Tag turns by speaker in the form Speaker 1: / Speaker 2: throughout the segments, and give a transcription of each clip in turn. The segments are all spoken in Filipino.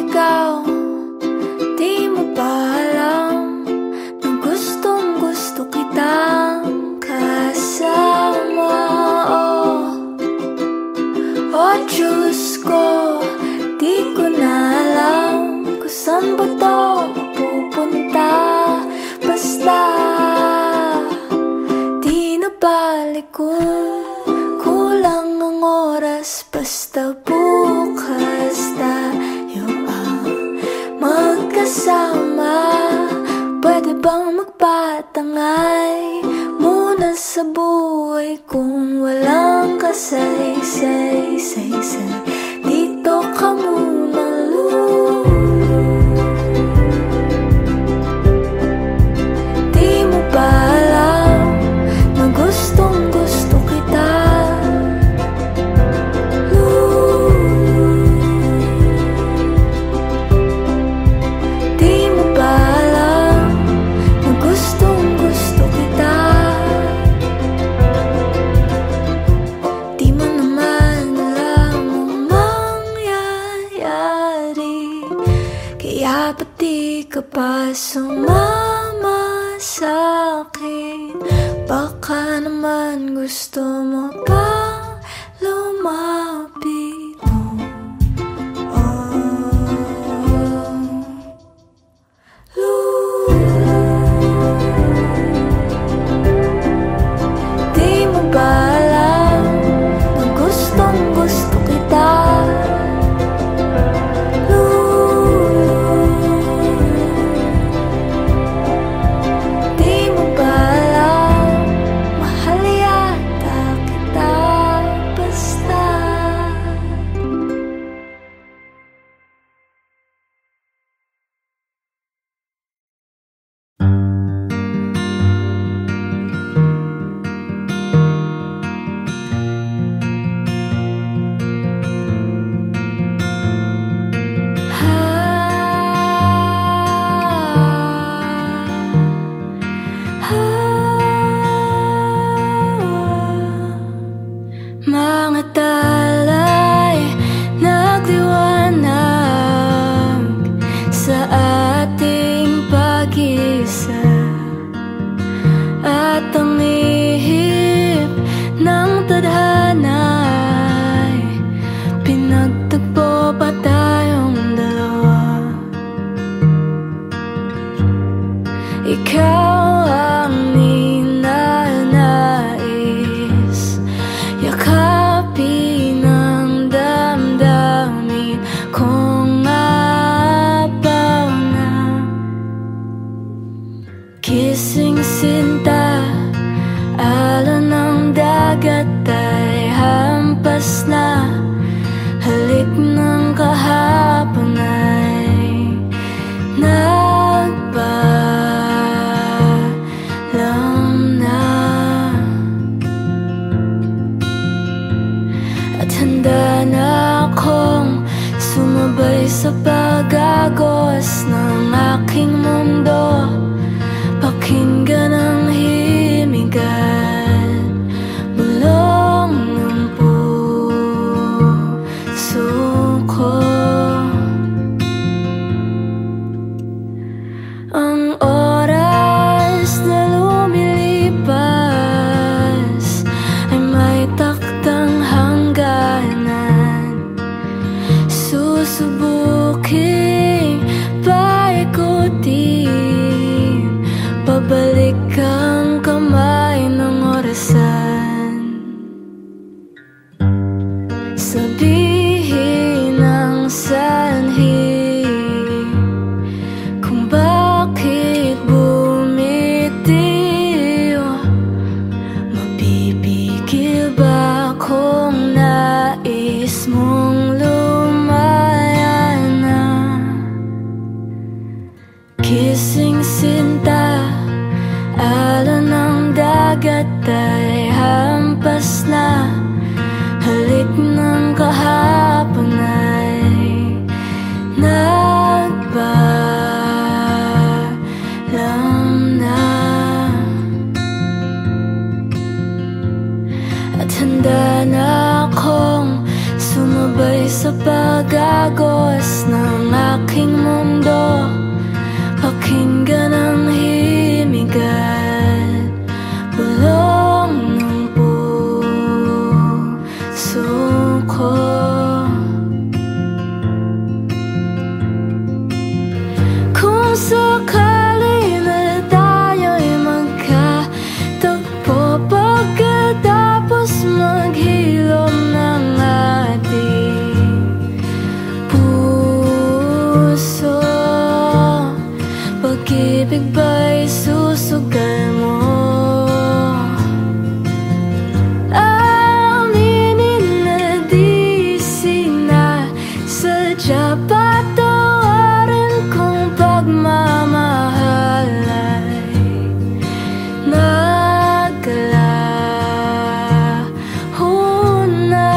Speaker 1: ikaw, di mo ba alam na gustong gusto kitang kasama? Oh Diyos ko, di ko na alam kung saan ba to mapupunta. Basta di na balik ko, kulang ang oras. Basta bukas tayo ang magkasama. Pwede bang magpatangay muna sa buhay kung walang kasay-say-say-say? Dito ka muna, di mo ba alam na gustong gusto kita? Di mo ba alam na gustong gusto kita? Di mo naman alam ang mangyayari, kaya ba't di ka pa sumama sa'kin? Baka naman gusto mo pa lumapit. Di mo ba alam na gustong gusto kita? Di mo ba alam, mahal yata kita basta. Mga talay nagdiwanag sa ating pag-isa, at ang ihip ng tadhana'y pinagtagpo pa tayong dalawa. Ikaw ang ninanais, yakapin ang damdamin kong apaw na. Kising sinta, alon ng dagat ay hampas na. Halik ng kahapon ay nagpaalam na, at handa na akong sumabay sa pag-agos ng aking mundo. Pakinggan ang himig at bulong ng puso ko. Ang oras na lumilipas ay may taktang hangganan. Susubuking paikutin, pabalik ka sakali na tayo'y magkatagpo, pagkatapos maghilom ng ating puso, pag-ibig ba'y susugal mo? Aminin na di sinasadya, patawarin kung pagmamahal ay naglaho na.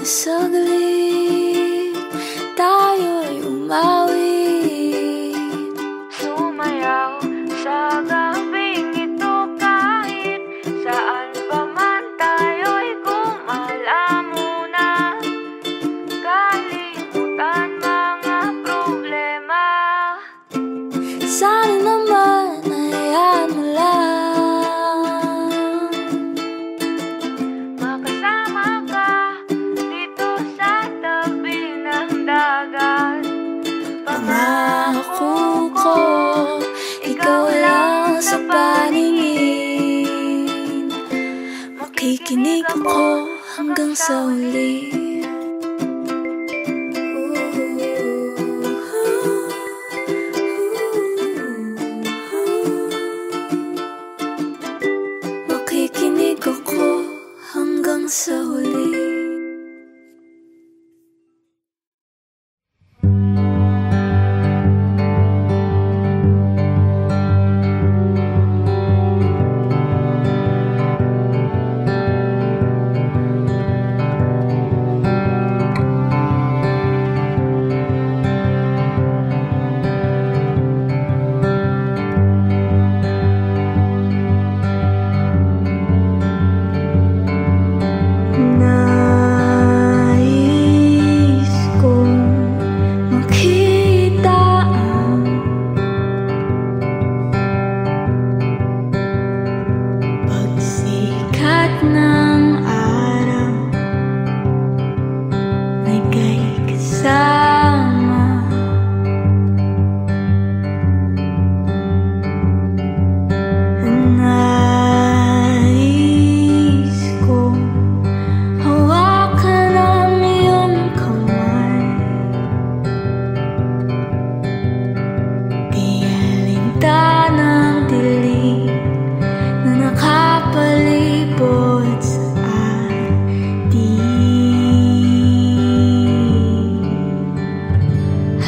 Speaker 1: saglit tayo'y umawit,
Speaker 2: sumayaw sa gabing ito kahit saan pa man tayo'y kumalamuna, kalimutan mga problema.
Speaker 1: sana naman hayaan mo lang
Speaker 2: Makasama ka dito sa tabi ng dagat.
Speaker 1: pangako ko, ikaw lang sa paningin, makikinig ako hanggang sa huli. Makikinig ako hanggang sa huli. Nais kong makita ang pagsikat ng araw, nagay kasama. Nais kong hawakan ang iyong kamay, di alintana ng dilim na nakapalibot sa atin.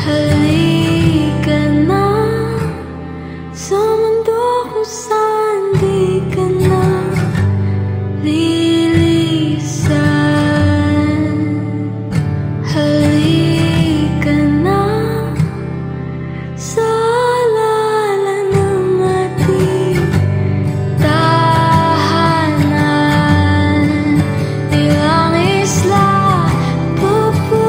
Speaker 1: Halika na sa mundo kung saan di ka na lilisan. Halika na sa alala ng ating tahanan, ilang isla pa ba?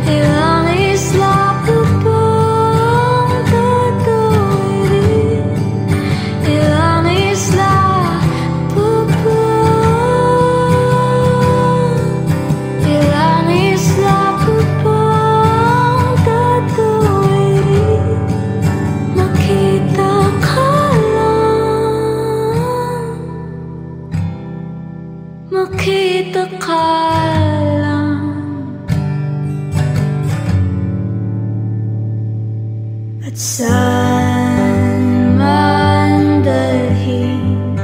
Speaker 1: Ilang isla pa bang tatawirin? Ilang isla pa ba? Ilang isla pa bang tatawirin? Makita ka lang, makita ka lang. At saan man dalhin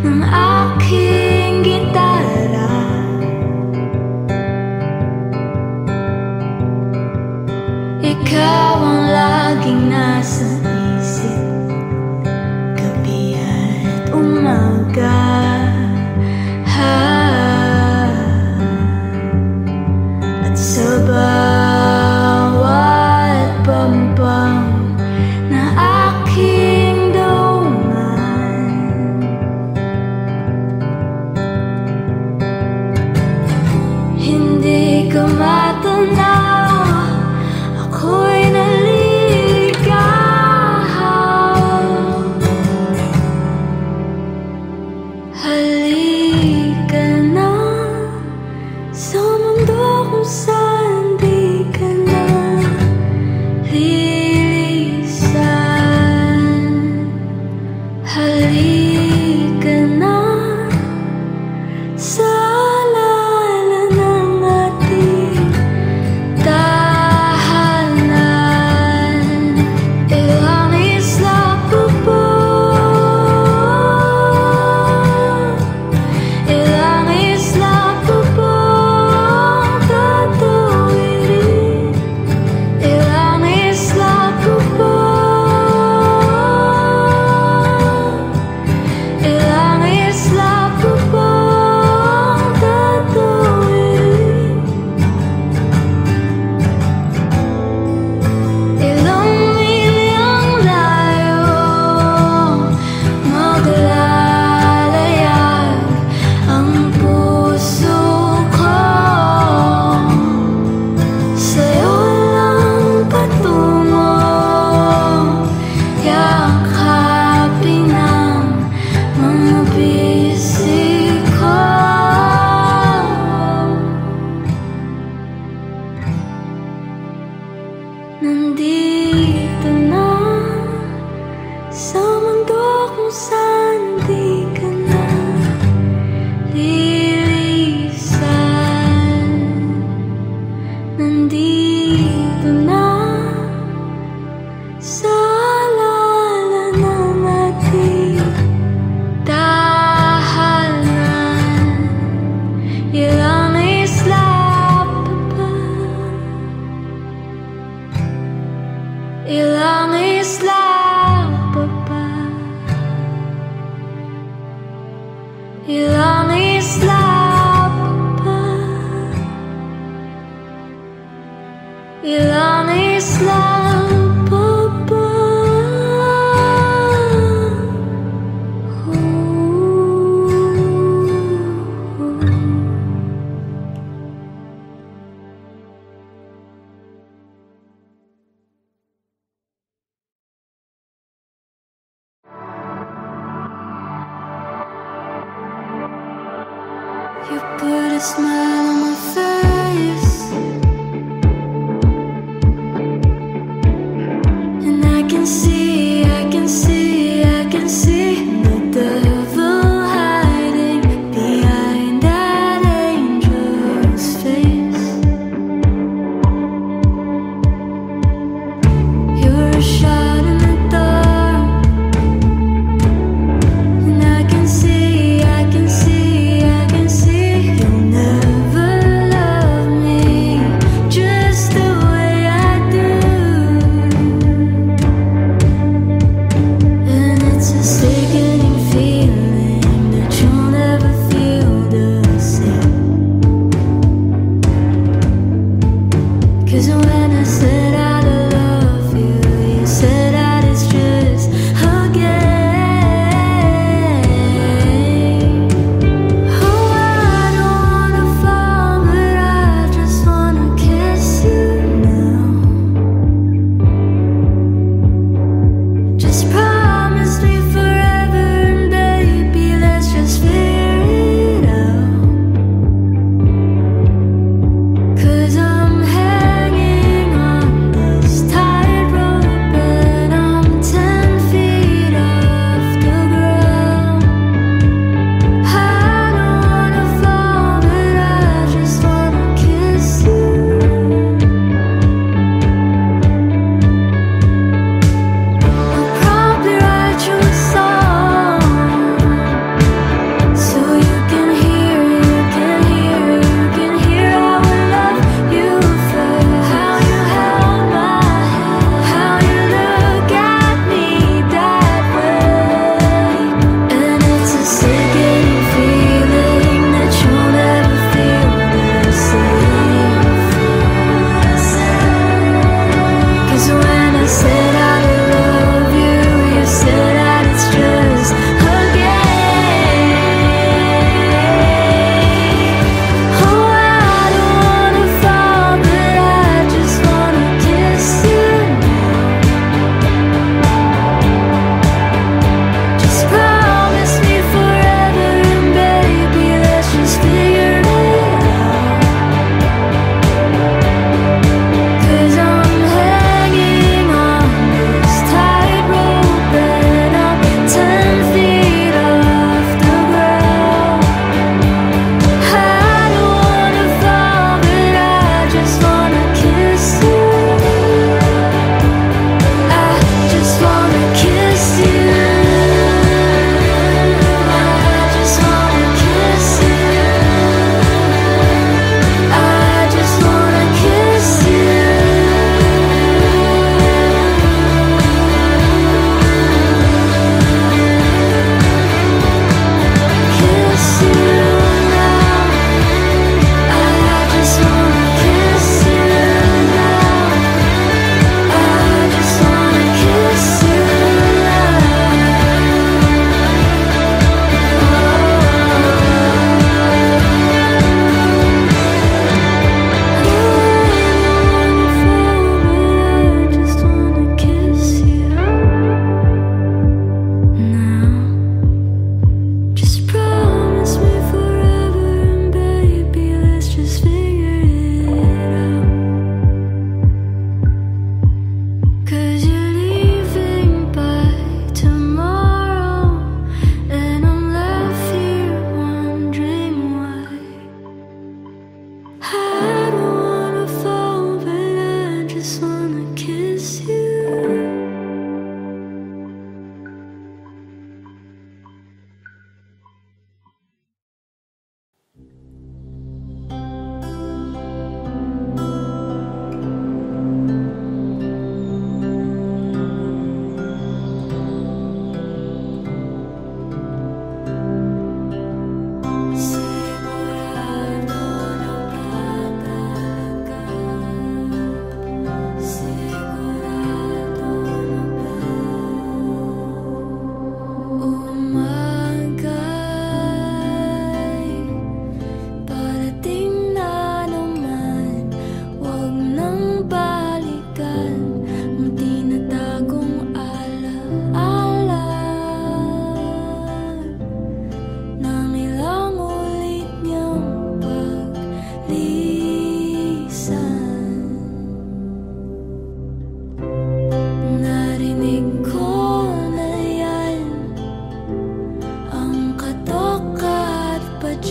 Speaker 1: ng aking gitara, ikaw ang laging nasa isip, gabi at umaga. At sa bawat pampang na aking daungan, hindi ka matanaw, ako'y naliligaw. Halika na sa mundo kung saan di ka na lilisan. Halika na sa alala ng ating tahanan, ilang isla pa ba? Ilang isla pa bang tatawirin? Ilang isla pa ba? Ilang isla pa bang slap you put a smile on my face, and I can see, I can see, I can see the devil hiding behind that angel's face. You're a shot in the dark, and I can see, I can see, I can see you'll never love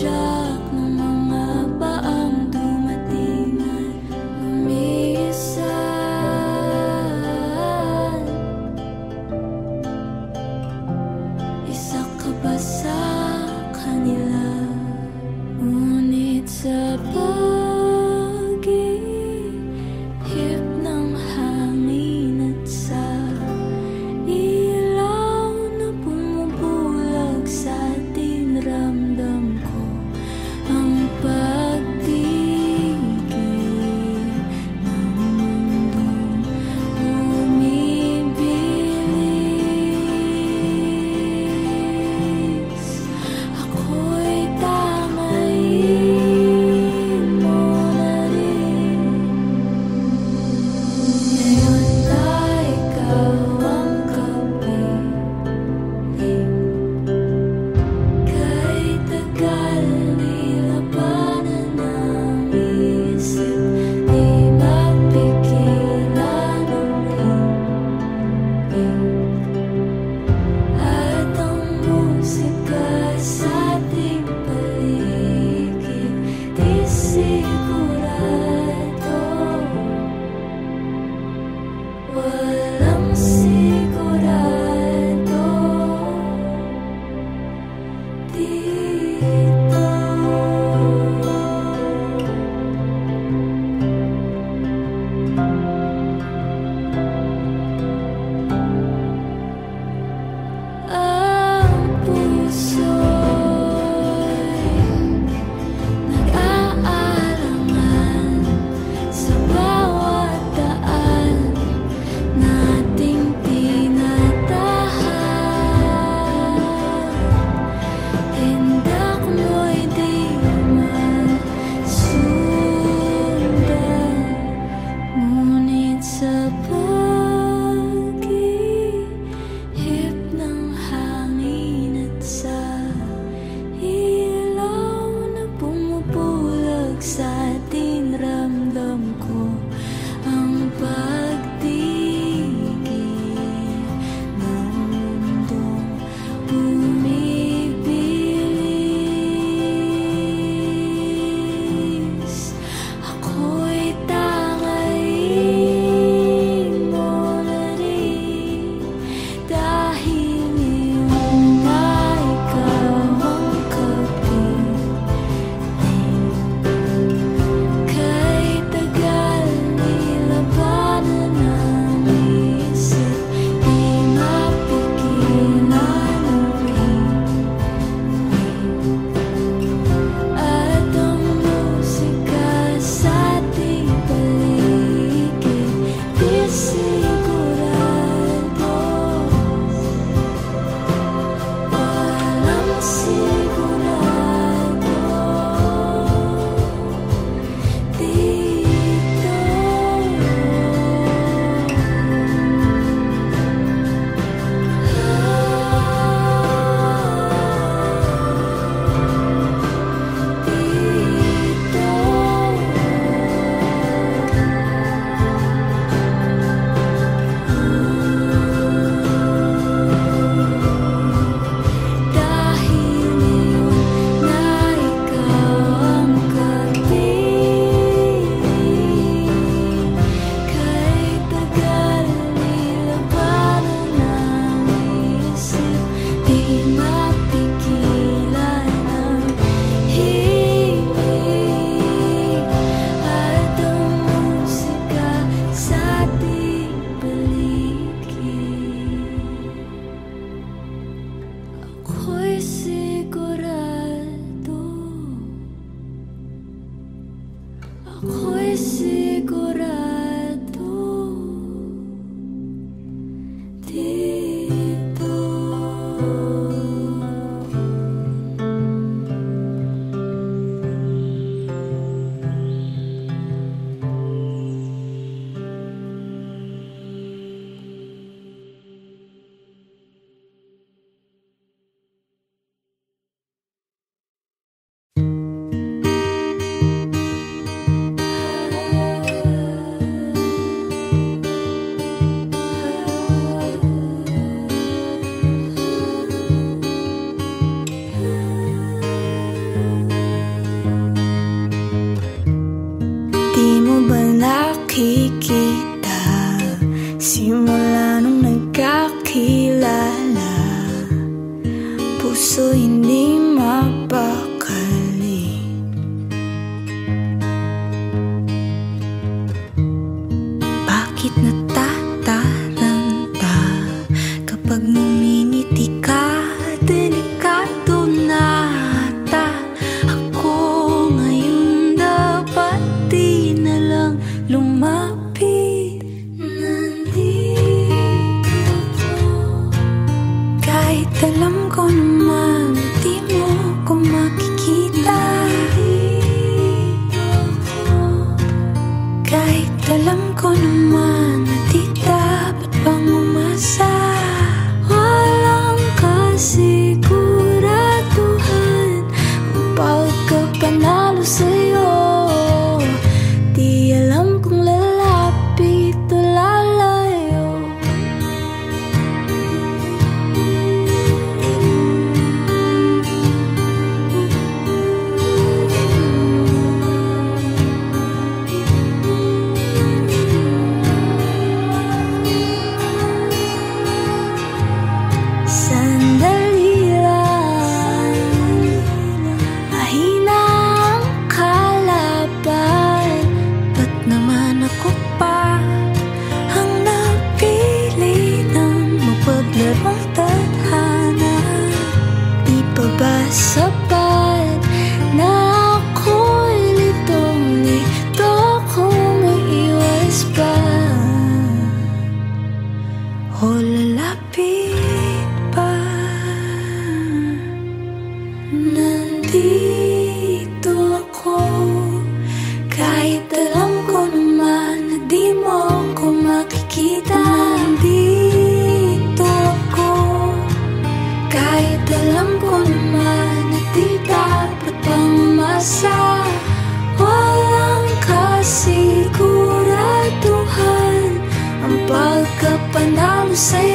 Speaker 1: Tadyak ng mga baang dumating at umiisan. Isa ka ba sa kanila? Ngunit sa pag-ihip ng hangin at sa ilaw na bumubulag sa atin, ramdam ko ang pagtigil ng mundong bumibilis. Ako'y tamayin mo na rin. Ngayon na ikaw ang kapiling, kay tagal nilabanan ng isip, di mapigilan ang ringing. At ang musika sa ating paligid, di sigurado. Walang sigurado dito. Ang puso'y nag-aalangan sa bawat daan nating tinatahan. Hindak mo'y di masundan, ngunit sa pag-ihip ng hangin at sa ilaw na bumubulag sa atin, ramdam ko ang pagtigil ng mundong bumibilis. Ako'y tangayin mo na rin, dahil ngayon na ikaw ang kapiling, kay tagal nilabanan ng isip, di mapigilan ang ringing. At ang musika sa ating paligid, di sigurado. Walang sigurado dito. Dahil ngayon na ikaw ang kapiling, kay tagal nilabanan ng isip, di mapigilan ang himig. At ang musika sa ating paligid, ako'y sigurado. Ako'y sigurado dito. lumapit. Nandito ako, kahit alam ko naman di mo ko makikita. Nandito ako, kahit alam ko naman na di dapat pang umasa. Walang kasiguraduhan ang pagkapanalo sa'yo. Di alam kung lalapit o lalayo. Sandali lang, mahina ang kalaban. Ba't naman ako pa ang napili ng mapaglarong tadhana? Di pa ba sapat na ako'y litong-lito kung iiwas pa? O lalapit pa? Nandito ako, kahit alam ko naman na di mo ko makikita. Nandito ako, kahit alam ko naman na di dapat pang umasa. Walang kasiguraduhan ang pagkapanalo sa'yo.